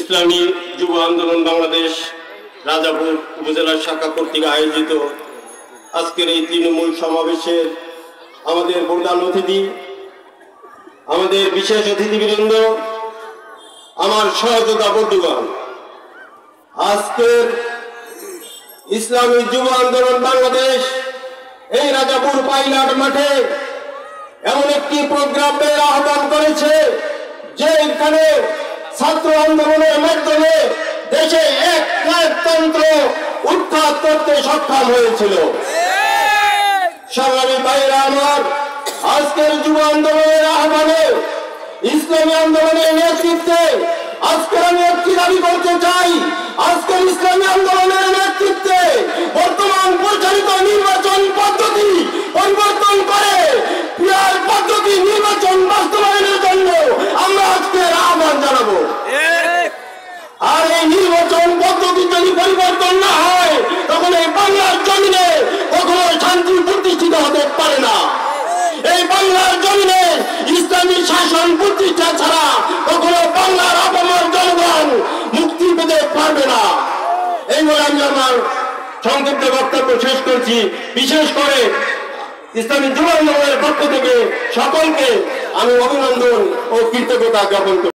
ইসলামী যুব আন্দোলন বাংলাদেশ রাজাপুর উপজেলা শাখা কর্তৃক আয়োজিত আজকের এই তৃণমূল সমাবেশের আমাদের প্রধান অতিথি, আমাদের বিশেষ অতিথিবৃন্দ, আমার সহযোগিতা বন্ধুগণ, আজকের ইসলামী যুব আন্দোলন বাংলাদেশ এই রাজাপুর পাইলট মাঠে এমন একটি প্রোগ্রামের আহ্বান করেছে যে এখানে ছাত্র আন্দোলনের মাধ্যমে দেশে এক নায়কতন্ত্র উৎখাত করতে সক্ষম হয়েছিল। সংগ্রামী ভাইরা আমার, আজকের যুব আন্দোলনের আহ্বানে ইসলামী আন্দোলনের নেতৃত্বে আজকে আমি একটি দাবি করতে চাই। আজকের ইসলামী আন্দোলনের নেতৃত্বে বর্তমান পরিচালিত নির্বাচন পদ্ধতি পরিবর্তন করে পিয়ার পদ্ধতি নির্বাচন বাস্তবায়নের জন্য আমরা আজকে আহ্বান জানাবো। আর এই নির্বাচন পদ্ধতি যদি পরিবর্তন না হয় তখন এই বাংলার জমিনে কখনো শান্তি প্রতিষ্ঠিত হতে পারে না। এই বাংলার জমিনে ইসলামী শাসন প্রতিষ্ঠা ছাড়া কখনো বাংলার আপামর জনগণ মুক্তি পেতে পারবে না। এই বলে আমি আমার সংক্ষিপ্ত বক্তব্য শেষ করছি। বিশেষ করে ইসলামী যুব আন্দোলনের পক্ষ থেকে সকলকে আমি অভিনন্দন ও কৃতজ্ঞতা জ্ঞাপন করি।